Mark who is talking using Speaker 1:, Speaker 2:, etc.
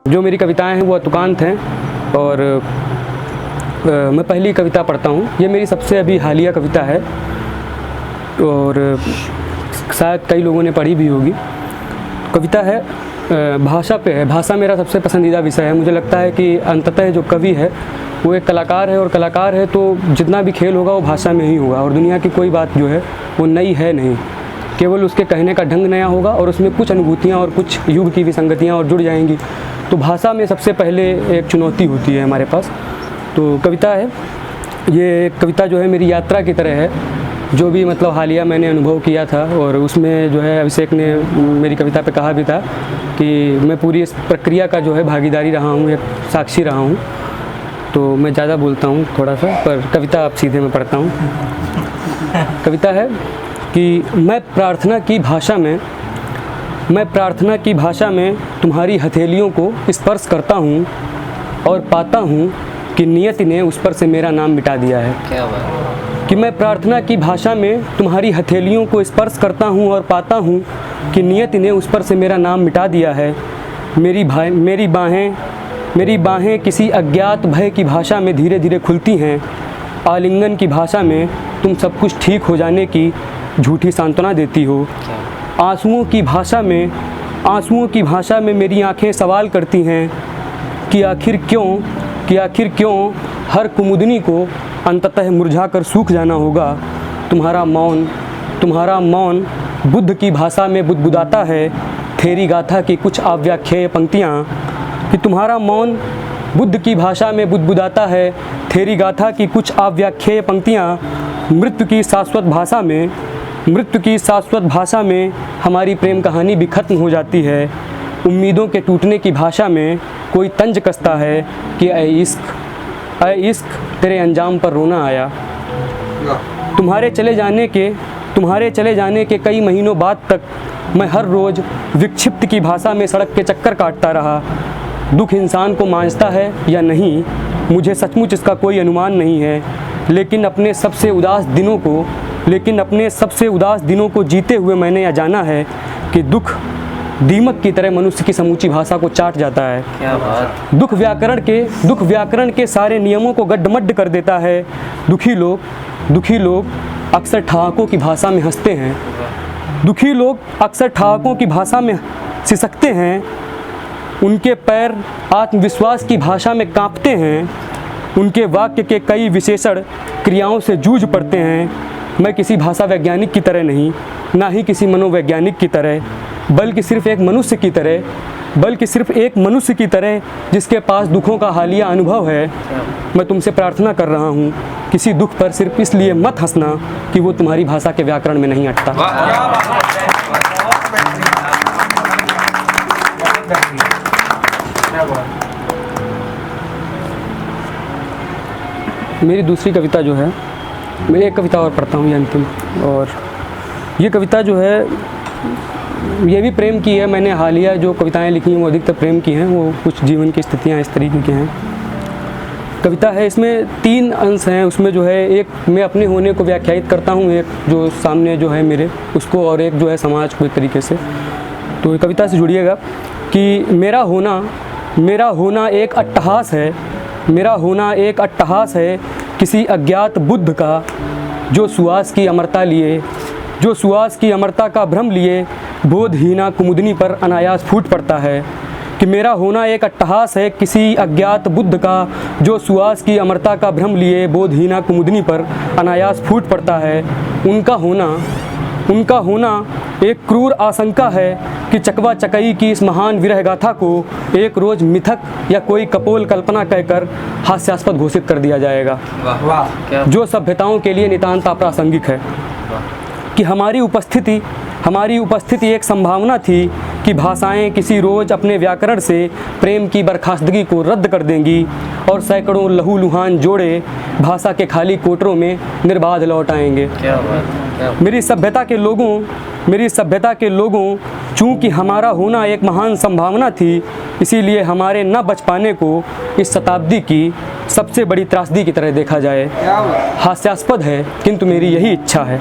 Speaker 1: जो मेरी कविताएं हैं वो अतुकांत हैं और मैं पहली कविता पढ़ता हूँ। ये मेरी सबसे अभी हालिया कविता है और शायद कई लोगों ने पढ़ी भी होगी। कविता है भाषा पे है। भाषा मेरा सबसे पसंदीदा विषय है। मुझे लगता है कि अंततः जो कवि है वो एक कलाकार है और कलाकार है तो जितना भी खेल होगा वो भाषा में ही होगा और दुनिया की कोई बात जो है वो नई है नहीं, केवल उसके कहने का ढंग नया होगा और उसमें कुछ अनुभूतियाँ और कुछ युग की विसंगतियाँ और जुड़ जाएंगी। तो भाषा में सबसे पहले एक चुनौती होती है हमारे पास। तो कविता है, ये कविता जो है मेरी यात्रा की तरह है, जो भी मतलब हालिया मैंने अनुभव किया था और उसमें जो है अभिषेक ने मेरी कविता पे कहा भी था कि मैं पूरी इस प्रक्रिया का जो है भागीदारी रहा हूँ, एक साक्षी रहा हूँ। तो मैं ज़्यादा बोलता हूँ थोड़ा सा, पर कविता अब सीधे मैं पढ़ता हूँ। कविता है कि मैं प्रार्थना की भाषा में तुम्हारी हथेलियों को स्पर्श करता हूँ और पाता हूँ कि नियति ने उस पर से मेरा नाम मिटा दिया है।
Speaker 2: क्या बात।
Speaker 1: कि मैं प्रार्थना की भाषा में तुम्हारी हथेलियों को स्पर्श करता हूँ और पाता हूँ कि नियति ने उस पर से मेरा नाम मिटा दिया है। मेरी बाहें किसी अज्ञात भय की भाषा में धीरे धीरे खुलती हैं। आलिंगन की भाषा में तुम सब कुछ ठीक हो जाने की झूठी सांत्वना देती हो। आंसुओं की भाषा में मेरी आंखें सवाल करती हैं कि आखिर क्यों हर कुमुदनी को अंततः मुरझाकर सूख जाना होगा। तुम्हारा मौन बुद्ध की भाषा में बुदबुदाता है थेरी गाथा की कुछ अव्याख्येय पंक्तियाँ। कि तुम्हारा मौन बुद्ध की भाषा में बुदबुदाता है थेरी गाथा की कुछ अव्याख्येय पंक्तियाँ। मृत्यु की शाश्वत भाषा में हमारी प्रेम कहानी भी खत्म हो जाती है। उम्मीदों के टूटने की भाषा में कोई तंज कसता है कि ऐ इश्क तेरे अंजाम पर रोना आया। तुम्हारे चले जाने के कई महीनों बाद तक मैं हर रोज़ विक्षिप्त की भाषा में सड़क के चक्कर काटता रहा। दुख इंसान को मांझता है या नहीं, मुझे सचमुच इसका कोई अनुमान नहीं है, लेकिन अपने सबसे उदास दिनों को जीते हुए मैंने यह जाना है कि दुख दीमक की तरह मनुष्य की समूची भाषा को चाट जाता है।
Speaker 2: क्या बात।
Speaker 1: दुख व्याकरण के सारे नियमों को गड्ढमड्ढ कर देता है। दुखी लोग अक्सर ठहाकों की भाषा में हंसते हैं। दुखी लोग अक्सर ठहाकों की भाषा में सिसकते हैं। उनके पैर आत्मविश्वास की भाषा में कांपते हैं। उनके वाक्य के कई विशेषण क्रियाओं से जूझ पड़ते हैं। मैं किसी भाषा वैज्ञानिक की तरह नहीं, ना ही किसी मनोवैज्ञानिक की तरह, बल्कि सिर्फ एक मनुष्य की तरह जिसके पास दुखों का हालिया अनुभव है। मैं तुमसे प्रार्थना कर रहा हूँ, किसी दुख पर सिर्फ इसलिए मत हंसना कि वो तुम्हारी भाषा के व्याकरण में नहीं अटता। मेरी दूसरी कविता जो है, मैं एक कविता और पढ़ता हूँ ये अंतिम, और ये कविता जो है ये भी प्रेम की है। मैंने हालिया जो कविताएं लिखी हैं वो अधिकतर प्रेम की हैं, वो कुछ जीवन की स्थितियाँ इस तरीके की हैं। कविता है, इसमें 3 अंश हैं। उसमें जो है एक मैं अपने होने को व्याख्यायित करता हूँ, एक जो सामने जो है मेरे उसको, और एक जो है समाज को एक तरीके से। तो ये कविता से जुड़िएगा कि मेरा होना एक अट्टहास है। मेरा होना एक अट्टहास है किसी अज्ञात बुद्ध का, जो सुवास की अमरता का भ्रम लिए बोधहीना कुमुदनी पर अनायास फूट पड़ता है। कि मेरा होना एक अट्टहास है किसी अज्ञात बुद्ध का, जो सुवास की अमरता का भ्रम लिए बोधहीना कुमुदनी पर अनायास फूट पड़ता है। उनका होना एक क्रूर आशंका है कि चकवा चकई की इस महान विरह गाथा को एक रोज़ मिथक या कोई कपोल कल्पना कहकर हास्यास्पद घोषित कर दिया जाएगा। जो सभ्यताओं के लिए नितांत अप्रासंगिक है। कि हमारी उपस्थिति एक संभावना थी कि भाषाएं किसी रोज़ अपने व्याकरण से प्रेम की बर्खास्तगी को रद्द कर देंगी और सैकड़ों लहूलुहान जोड़े भाषा के खाली कोटरों में निर्बाध लौट आएंगे। मेरी सभ्यता के लोगों चूँकि हमारा होना एक महान संभावना थी, इसीलिए हमारे न बच पाने को इस शताब्दी की सबसे बड़ी त्रासदी की तरह देखा जाए। हास्यास्पद है, किंतु मेरी यही इच्छा है।